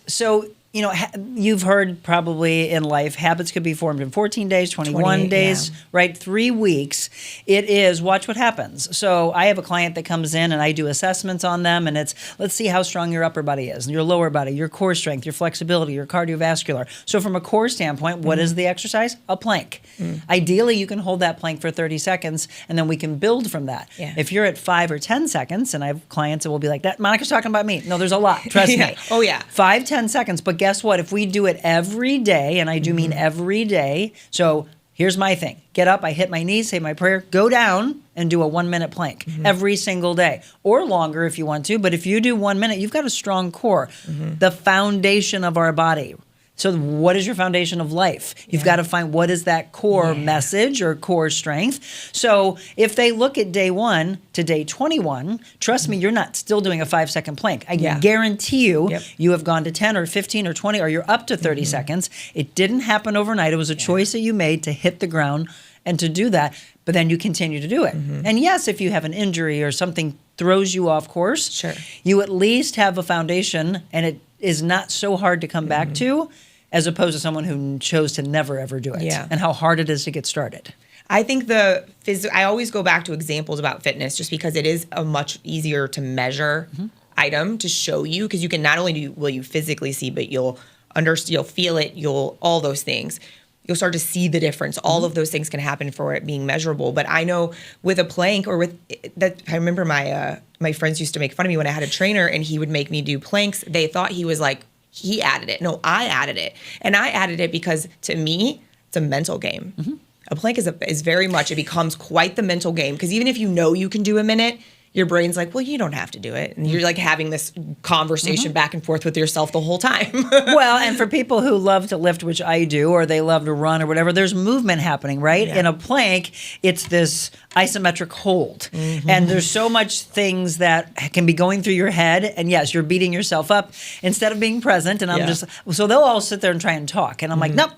So you know, you've heard probably in life, habits could be formed in 14 days, 21 days, right? 3 weeks. It is watch what happens. So I have a client that comes in and I do assessments on them, and it's, let's see how strong your upper body is, your lower body, your core strength, your flexibility, your cardiovascular. So from a core standpoint, what is the exercise? A plank. Ideally, you can hold that plank for 30 seconds, and then we can build from that. If you're at 5 or 10 seconds, and I have clients that will be like, that Monica's talking about me. No, there's a lot. Trust me. Oh, yeah. 5, 10 seconds. But guess what? If we do it every day, and I do mean every day, so here's my thing. Get up, I hit my knees, say my prayer, go down and do a 1-minute plank every single day, or longer if you want to. But if you do 1 minute, you've got a strong core, the foundation of our body. So what is your foundation of life? You've got to find what is that core message or core strength. So if they look at day 1 to day 21, trust me, you're not still doing a 5-second plank. I guarantee you, you have gone to 10 or 15 or 20, or you're up to 30 seconds. It didn't happen overnight. It was a choice that you made to hit the ground and to do that. But then you continue to do it. And yes, if you have an injury or something throws you off course, you at least have a foundation, and it is not so hard to come back to, as opposed to someone who chose to never, ever do it. And how hard it is to get started. I think I always go back to examples about fitness just because it is a much easier to measure item to show you, because you can not only will you physically see, but you'll feel it, all those things. You'll start to see the difference. All of those things can happen for it being measurable. But I know with a plank or with that, I remember my friends used to make fun of me when I had a trainer and he would make me do planks. They thought he was like, he added it. No, I added it. And I added it because to me, it's a mental game. A plank is very much, it becomes quite the mental game. Because even if you know you can do a minute, your brain's like, well, you don't have to do it. And you're like having this conversation back and forth with yourself the whole time. Well, and for people who love to lift, which I do, or they love to run or whatever, there's movement happening, right? In a plank, it's this isometric hold. And there's so much things that can be going through your head. And yes, you're beating yourself up instead of being present. And I'm just, so they'll all sit there and try and talk. And I'm like, nope.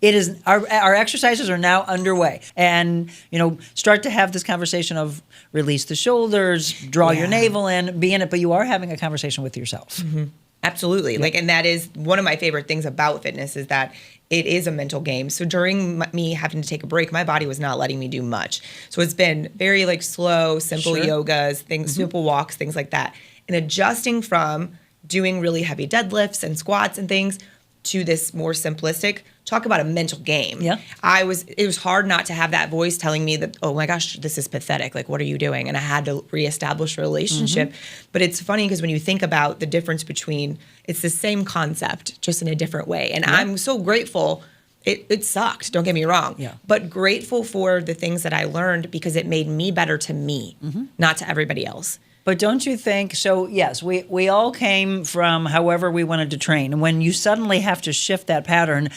It is our exercises are now underway, and start to have this conversation of release the shoulders, draw your navel in, be in it, but you are having a conversation with yourself. Absolutely, and that is one of my favorite things about fitness is that it is a mental game. So during me having to take a break, my body was not letting me do much. So it's been very slow, simple yogas, things, simple walks, things like that, and adjusting from doing really heavy deadlifts and squats and things to this more simplistic. Talk about a mental game. It was hard not to have that voice telling me that, oh my gosh, this is pathetic. Like, what are you doing? And I had to reestablish a relationship. But it's funny because when you think about the difference between, it's the same concept, just in a different way. And I'm so grateful. It sucked, don't get me wrong. But grateful for the things that I learned because it made me better to me, not to everybody else. But don't you think, so yes, we all came from however we wanted to train. And when you suddenly have to shift that pattern,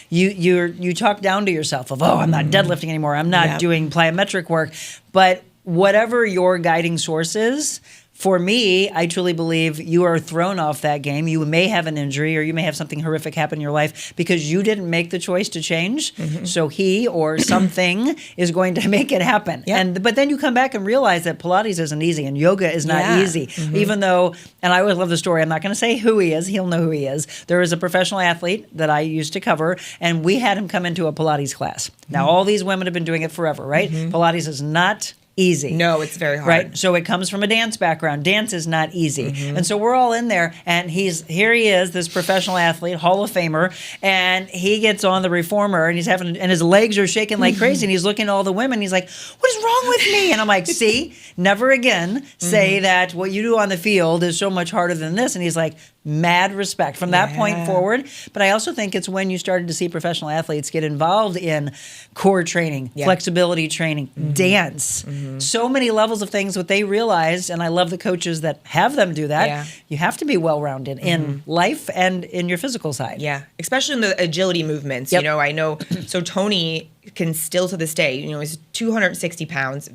you talk down to yourself of, oh, I'm not deadlifting anymore. I'm not doing plyometric work. But whatever your guiding source is, for me, I truly believe you are thrown off that game. You may have an injury or you may have something horrific happen in your life because you didn't make the choice to change. So he or something is going to make it happen. But then you come back and realize that Pilates isn't easy and yoga is not easy. Even though, and I always love the story, I'm not going to say who he is. He'll know who he is. There is a professional athlete that I used to cover, and we had him come into a Pilates class. Now, all these women have been doing it forever, right? Pilates is not easy. No, it's very hard. Right? So it comes from a dance background. Dance is not easy. And so we're all in there, and here he is, this professional athlete, Hall of Famer, and he gets on the reformer, and and his legs are shaking like crazy, and he's looking at all the women, he's like, what is wrong with me? And I'm like, see, never again say that what you do on the field is so much harder than this. And he's like, mad respect from that point forward. But I also think it's when you started to see professional athletes get involved in core training, flexibility training, dance, so many levels of things, what they realized, and I love the coaches that have them do that, you have to be well-rounded in life and in your physical side. Especially in the agility movements. I know, so Tony can still to this day, he's 260 pounds,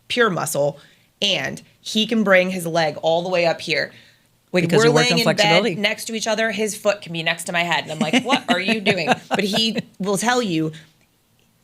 pure muscle, and he can bring his leg all the way up here. Because we're laying in bed next to each other, his foot can be next to my head. And I'm like, what are you doing? But he will tell you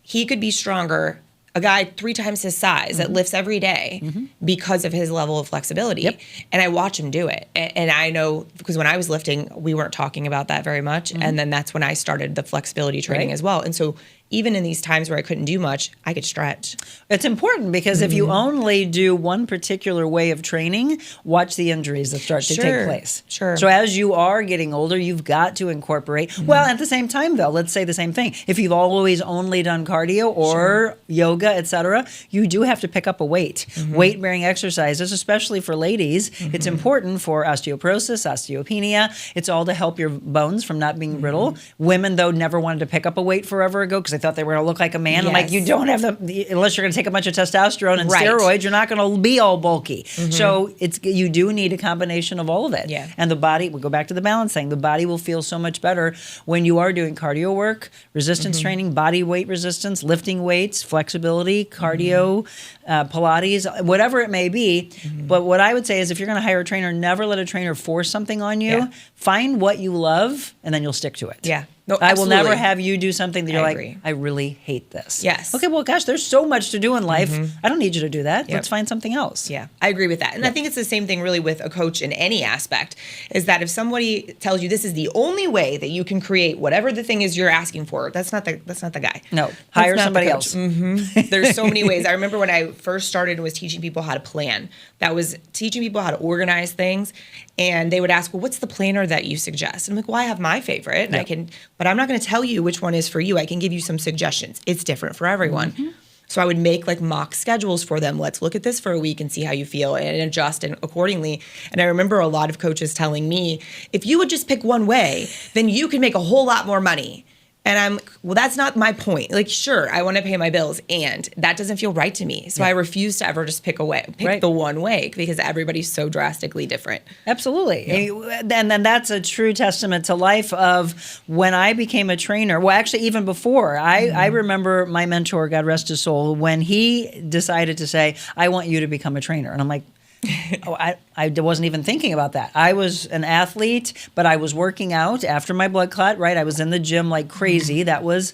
he could be stronger a guy 3 times his size that lifts every day because of his level of flexibility. And I watch him do it. And I know, because when I was lifting, we weren't talking about that very much. And then that's when I started the flexibility training as well. And so even in these times where I couldn't do much, I could stretch. It's important because if you only do one particular way of training, watch the injuries that start to take place. Sure. So as you are getting older, you've got to incorporate. Well, at the same time, though, let's say the same thing. If you've always only done cardio or yoga, etc., you do have to pick up a weight. Weight-bearing exercises, especially for ladies, it's important for osteoporosis, osteopenia. It's all to help your bones from not being brittle. Women, though, never wanted to pick up a weight forever ago because they thought they were going to look like a man. I'm like, you don't have unless you're going to take a bunch of testosterone and steroids, you're not going to be all bulky. So you do need a combination of all of it. And the body, we go back to the balance thing, the body will feel so much better when you are doing cardio work, resistance training, body weight resistance, lifting weights, flexibility, cardio, Pilates, whatever it may be. But what I would say is if you're going to hire a trainer, never let a trainer force something on you. Find what you love and then you'll stick to it. No, I will never have you do something that you're agree. like, I really hate this. Yes. Okay, well, gosh, there's so much to do in life. I don't need you to do that. Let's find something else. Yeah, I agree with that. And I think it's the same thing really with a coach in any aspect, is that if somebody tells you this is the only way that you can create whatever the thing is you're asking for, that's not the guy. No, hire somebody else. There's so many ways. I remember when I first started and was teaching people how to plan. That was teaching people how to organize things. And they would ask, well, what's the planner that you suggest? And I'm like, well, I have my favorite, and but I'm not going to tell you which one is for you. I can give you some suggestions. It's different for everyone. So I would make like mock schedules for them. Let's look at this for a week and see how you feel and adjust and accordingly. And I remember a lot of coaches telling me, if you would just pick one way, then you could make a whole lot more money. And I'm, well, that's not my point. Like, sure, I want to pay my bills, and that doesn't feel right to me. So I refuse to ever just pick the one way, because everybody's so drastically different. Absolutely. And then that's a true testament to life of when I became a trainer. Well, actually, even before, I remember my mentor, God rest his soul, when he decided to say, I want you to become a trainer. And I'm like, I wasn't even thinking about that. I was an athlete, but I was working out after my blood clot, right? I was in the gym like crazy. That was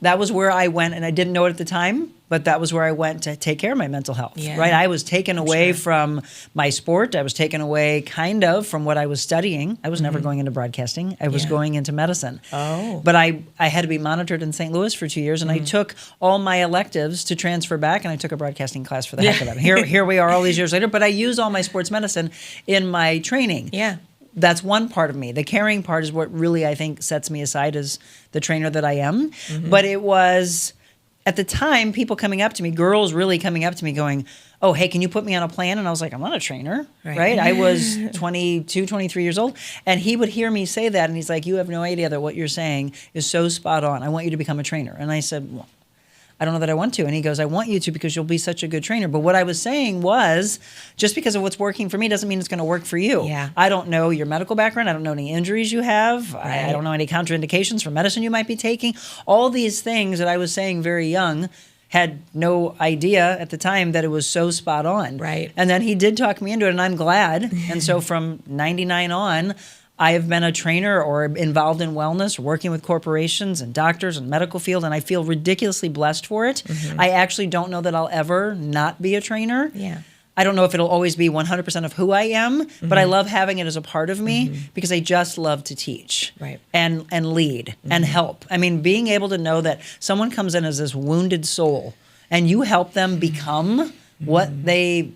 where I went, and I didn't know it at the time, but that was where I went to take care of my mental health, right? I was taken away from my sport. I was taken away kind of from what I was studying. I was never going into broadcasting. I was going into medicine. But I had to be monitored in St. Louis for 2 years, and I took all my electives to transfer back, and I took a broadcasting class for the heck of it. Here we are all these years later, but I use all my sports medicine in my training. That's one part of me. The caring part is what really, I think, sets me aside as the trainer that I am. But it was, at the time, people coming up to me, girls really coming up to me going, oh, hey, can you put me on a plan? And I was like, I'm not a trainer, right? I was 22, 23 years old. And he would hear me say that, and he's like, you have no idea that what you're saying is so spot on. I want you to become a trainer. And I said, well, I don't know that I want to. And he goes, I want you to, because you'll be such a good trainer. But what I was saying was, just because of what's working for me doesn't mean it's going to work for you. I don't know your medical background. I don't know any injuries you have. I don't know any contraindications for medicine you might be taking. All these things that I was saying very young, had no idea at the time that it was so spot on. And then he did talk me into it, and I'm glad. And so from 99 on, I have been a trainer or involved in wellness, working with corporations and doctors and medical field, and I feel ridiculously blessed for it. I actually don't know that I'll ever not be a trainer. I don't know if it'll always be 100% of who I am, but I love having it as a part of me because I just love to teach and lead and help. I mean, being able to know that someone comes in as this wounded soul and you help them become what they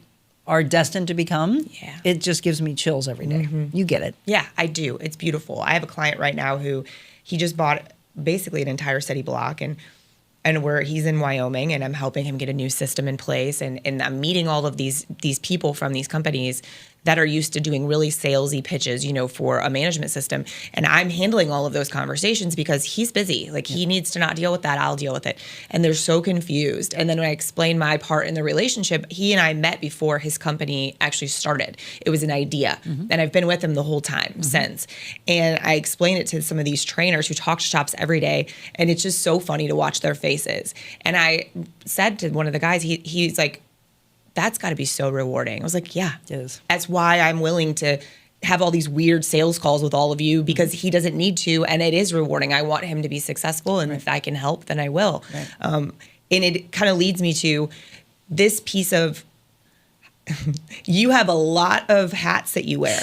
are destined to become, it just gives me chills every day. You get it. Yeah, I do. It's beautiful. I have a client right now who he just bought basically an entire city block, and where he's in Wyoming, and I'm helping him get a new system in place, and I'm meeting all of these people from these companies that are used to doing really salesy pitches, you know, for a management system. And I'm handling all of those conversations because he's busy. Like, he needs to not deal with that. I'll deal with it. And they're so confused. And then when I explain my part in the relationship, he and I met before his company actually started. It was an idea. And I've been with him the whole time since. And I explained it to some of these trainers who talk to shops every day. And it's just so funny to watch their faces. And I said to one of the guys, he's like, that's got to be so rewarding. I was like, yeah, it is. That's why I'm willing to have all these weird sales calls with all of you, because he doesn't need to, and it is rewarding. I want him to be successful, and if I can help, then I will. And it kind of leads me to this piece of, you have a lot of hats that you wear,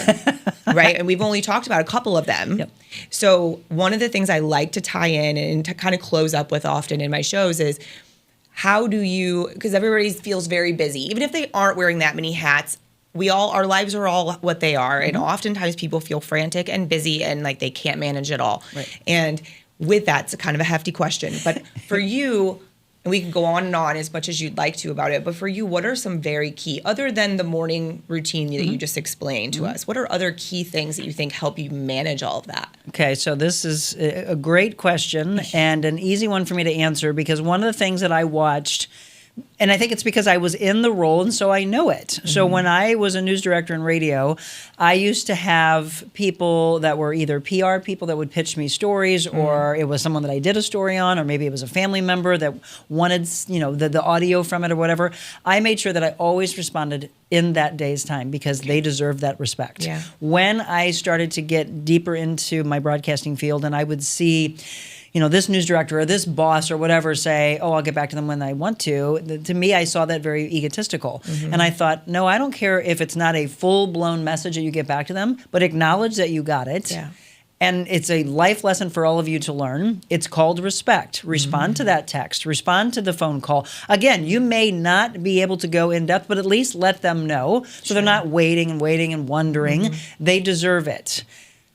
right? And we've only talked about a couple of them. Yep. So one of the things I like to tie in and to kind of close up with often in my shows is, how do you, because everybody feels very busy, even if they aren't wearing that many hats, our lives are all what they are. And oftentimes people feel frantic and busy and like they can't manage it all. Right. And with that, it's a kind of a hefty question. But for you, and we can go on and on as much as you'd like to about it, but for you, what are some very key, other than the morning routine that you just explained to us, what are other key things that you think help you manage all of that? Okay, so this is a great question and an easy one for me to answer, because one of the things that I watched, and I think it's because I was in the role and so I know it. So when I was a news director in radio, I used to have people that were either PR people that would pitch me stories, or it was someone that I did a story on, or maybe it was a family member that wanted, the audio from it or whatever. I made sure that I always responded in that day's time because they deserve that respect. Yeah. When I started to get deeper into my broadcasting field and I would see this news director or this boss or whatever say, oh, I'll get back to them when I want to. To me, I saw that very egotistical. And I thought, no, I don't care if it's not a full-blown message that you get back to them, but acknowledge that you got it. Yeah. And it's a life lesson for all of you to learn. It's called respect. Respond to that text. Respond to the phone call. Again, you may not be able to go in depth, but at least let them know so they're not waiting and wondering. They deserve it.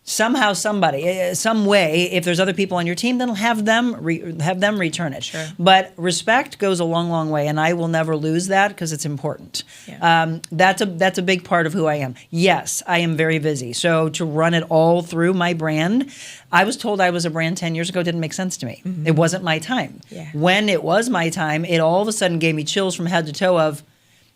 Somehow, somebody, some way, if there's other people on your team, then have them return it. Sure. But respect goes a long, long way, and I will never lose that because it's important. Yeah. That's a big part of who I am. Yes, I am very busy. So to run it all through my brand, I was told I was a brand 10 years ago. It didn't make sense to me. It wasn't my time. Yeah. When it was my time, it all of a sudden gave me chills from head to toe of,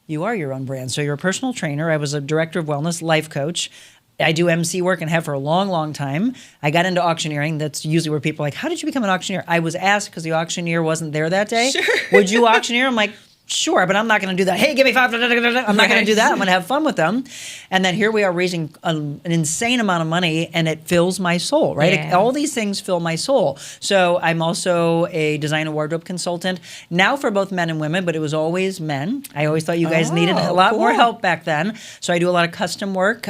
you are your own brand. So you're a personal trainer. I was a director of wellness, life coach. I do MC work and have for a long, long time. I got into auctioneering. That's usually where people are like, how did you become an auctioneer? I was asked because the auctioneer wasn't there that day. Sure. Would you auctioneer? I'm like, sure, but I'm not going to do that. Hey, give me $5. I'm not going to do that. I'm going to have fun with them. And then here we are raising an insane amount of money, and it fills my soul, right? Yeah. All these things fill my soul. So I'm also a design and wardrobe consultant now for both men and women, but it was always men. I always thought you guys needed a lot more help back then. So I do a lot of custom work.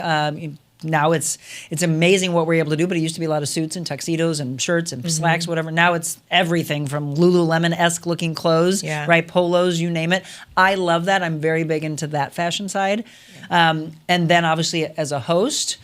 Now it's amazing what we're able to do, but it used to be a lot of suits and tuxedos and shirts and slacks, whatever. Now it's everything from Lululemon-esque looking clothes, right? Polos, you name it. I love that. I'm very big into that fashion side. And then obviously as a host,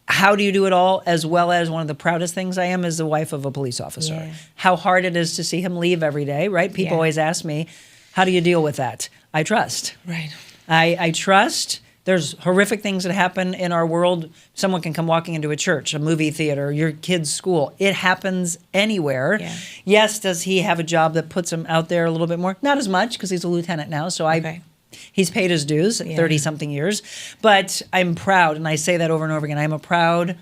how do you do it all? As well as one of the proudest things I am is the wife of a police officer. Yeah. How hard it is to see him leave every day, right? People always ask me, how do you deal with that? I trust. Right. I trust. There's horrific things that happen in our world. Someone can come walking into a church, a movie theater, your kid's school. It happens anywhere. Yeah. Yes, does he have a job that puts him out there a little bit more? Not as much because he's a lieutenant now. So he's paid his dues, 30-something years. But I'm proud, and I say that over and over again. I'm a proud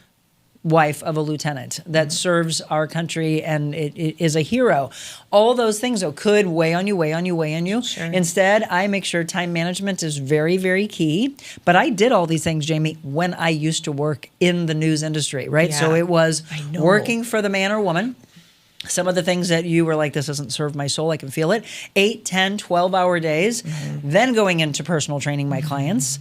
wife of a lieutenant that serves our country and it is a hero. All those things, though, could weigh on you. Sure. Instead, I make sure time management is very, very key. But I did all these things, Jamie, when I used to work in the news industry, right? Yeah. So it was working for the man or woman. Some of the things that you were like, this doesn't serve my soul, I can feel it. 8, 10, 12-hour days. Then going into personal training my clients,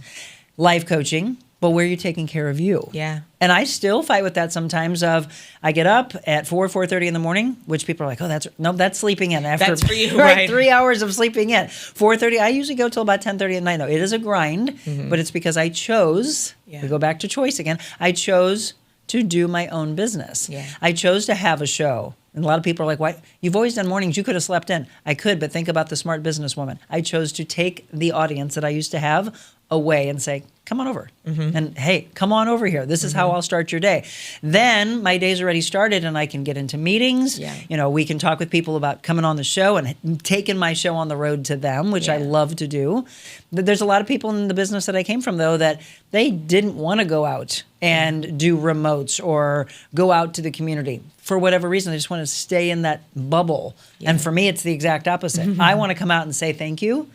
life coaching. But where are you taking care of you? Yeah. And I still fight with that sometimes of, I get up at 4:30 in the morning, which people are like, oh, that's sleeping in. After, that's for you, right? 3 hours of sleeping in. 4:30, I usually go till about 10:30 at night, though. It is a grind, but it's because I chose, we go back to choice again, I chose to do my own business. Yeah. I chose to have a show. And a lot of people are like, why? You've always done mornings. You could have slept in. I could, but think about the smart businesswoman. I chose to take the audience that I used to have away and say, come on over. And hey, come on over here. This is how I'll start your day. Then my day's already started and I can get into meetings. Yeah. You know, we can talk with people about coming on the show and taking my show on the road to them, which I love to do. There's a lot of people in the business that I came from, though, that they didn't want to go out and do remotes or go out to the community. For whatever reason, they just want to stay in that bubble. Yeah. And for me, it's the exact opposite. I want to come out and say thank you.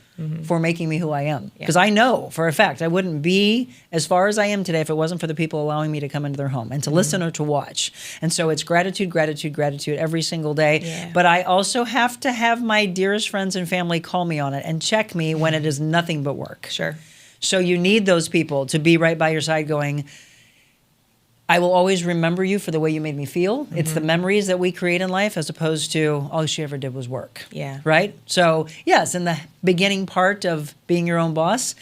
for making me who I am. Because I know for a fact I wouldn't be as far as I am today if it wasn't for the people allowing me to come into their home and to listen or to watch. And so it's gratitude, gratitude, gratitude every single day. Yeah. But I also have to have my dearest friends and family call me on it and check me when it is nothing but work. Sure. So you need those people to be right by your side going, I will always remember you for the way you made me feel. It's the memories that we create in life as opposed to all she ever did was work. Yeah. Right? So yes, in the beginning part of being your own boss,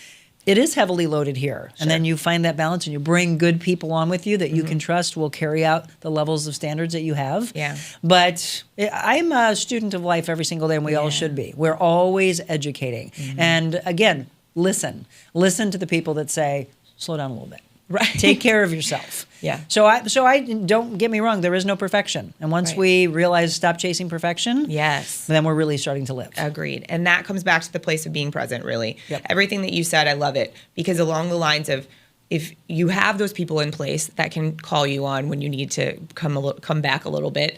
it is heavily loaded here. And then you find that balance and you bring good people on with you that you can trust will carry out the levels of standards that you have. Yeah. But I'm a student of life every single day, and we all should be. We're always educating. And again, listen to the people that say, slow down a little bit. Right. Take care of yourself. Yeah. So I don't get me wrong, there is no perfection. And once we realize stop chasing perfection, then we're really starting to live. Agreed. And that comes back to the place of being present, really. Yep. Everything that you said, I love it. Because along the lines of, if you have those people in place that can call you on when you need to come back a little bit,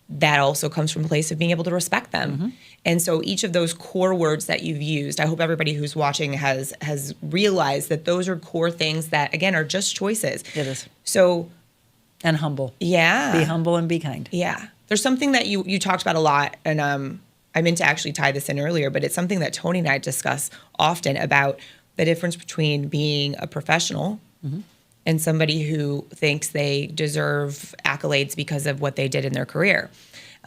that also comes from a place of being able to respect them. And so each of those core words that you've used, I hope everybody who's watching has realized that those are core things that, again, are just choices. It is. So. And humble. Yeah. Be humble and be kind. Yeah. There's something that you talked about a lot, and I meant to actually tie this in earlier, but it's something that Tony and I discuss often about the difference between being a professional and somebody who thinks they deserve accolades because of what they did in their career.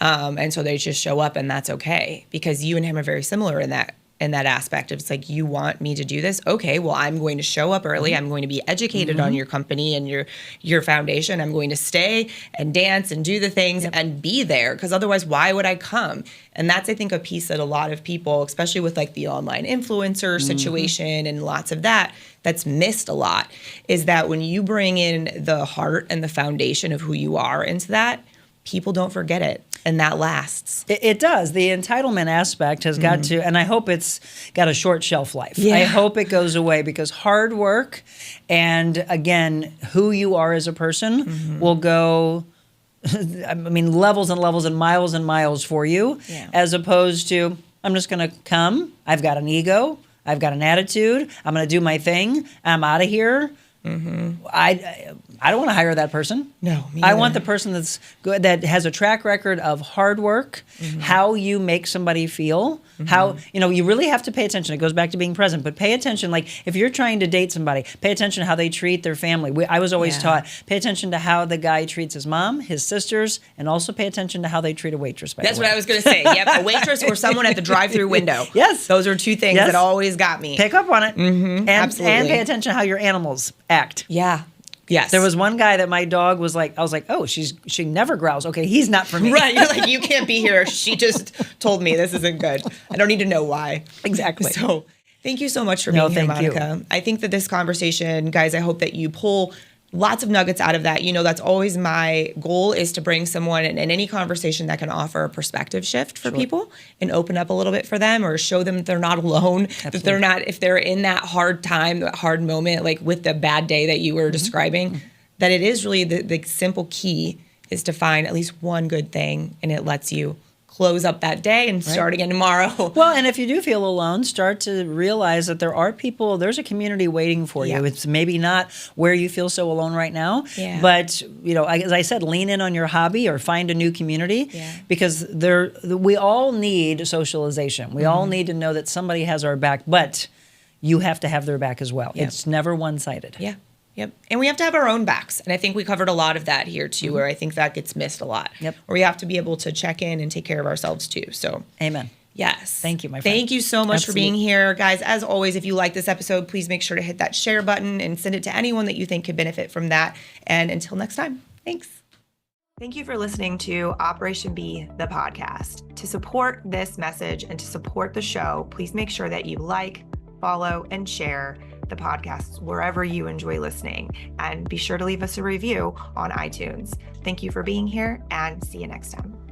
And so they just show up, and that's okay, because you and him are very similar in that aspect. It's like, you want me to do this? Okay, well, I'm going to show up early. I'm going to be educated on your company and your foundation. I'm going to stay and dance and do the things and be there, because otherwise, why would I come? And that's, I think, a piece that a lot of people, especially with like the online influencer situation and lots of that's missed a lot, is that when you bring in the heart and the foundation of who you are into that, people don't forget it. And that lasts. It does. The entitlement aspect has got to, and I hope it's got a short shelf life. I hope it goes away, because hard work and, again, who you are as a person will go, I mean, levels and levels and miles for you, as opposed to, I'm just going to come, I've got an ego, I've got an attitude, I'm going to do my thing, I'm out of here. I don't want to hire that person. No, me I neither. want the person that's good, that has a track record of hard work, how you make somebody feel, how, you really have to pay attention. It goes back to being present, but pay attention. Like, if you're trying to date somebody, pay attention to how they treat their family. I was always taught, pay attention to how the guy treats his mom, his sisters, and also pay attention to how they treat a waitress. That's what I was going to say. Yep, a waitress or someone at the drive-through window. Yes. Those are two things that always got me. Pick up on it. Absolutely. And pay attention to how your animals act. Yeah. Yes. There was one guy that my dog was like, I was like, oh, she never growls. Okay, he's not for me. Right. You're like, you can't be here. She just told me this isn't good. I don't need to know why. Exactly. So thank you so much for being here, thank Monica. I think that this conversation, guys, I hope that you pull lots of nuggets out of that. That's always my goal, is to bring someone in any conversation that can offer a perspective shift for people and open up a little bit for them, or show them that they're not alone, that they're not, if they're in that hard time, that hard moment, like with the bad day that you were describing, that it is really the simple key is to find at least one good thing, and it lets you close up that day and start again tomorrow. Well, and if you do feel alone, start to realize that there's a community waiting for you. It's maybe not where you feel so alone right now, but as I said, lean in on your hobby or find a new community, because we all need socialization. We all need to know that somebody has our back, but you have to have their back as well. It's never one-sided. Yeah. Yep. And we have to have our own backs. And I think we covered a lot of that here too, where I think that gets missed a lot. Yep. Where we have to be able to check in and take care of ourselves too. So amen. Yes. Thank you, my friend. Thank you so much for being here. Guys, as always, if you like this episode, please make sure to hit that share button and send it to anyone that you think could benefit from that. And until next time, thanks. Thank you for listening to Operation B, the podcast. To support this message and to support the show, please make sure that you like, follow, and share the podcast wherever you enjoy listening. And be sure to leave us a review on iTunes. Thank you for being here, and see you next time.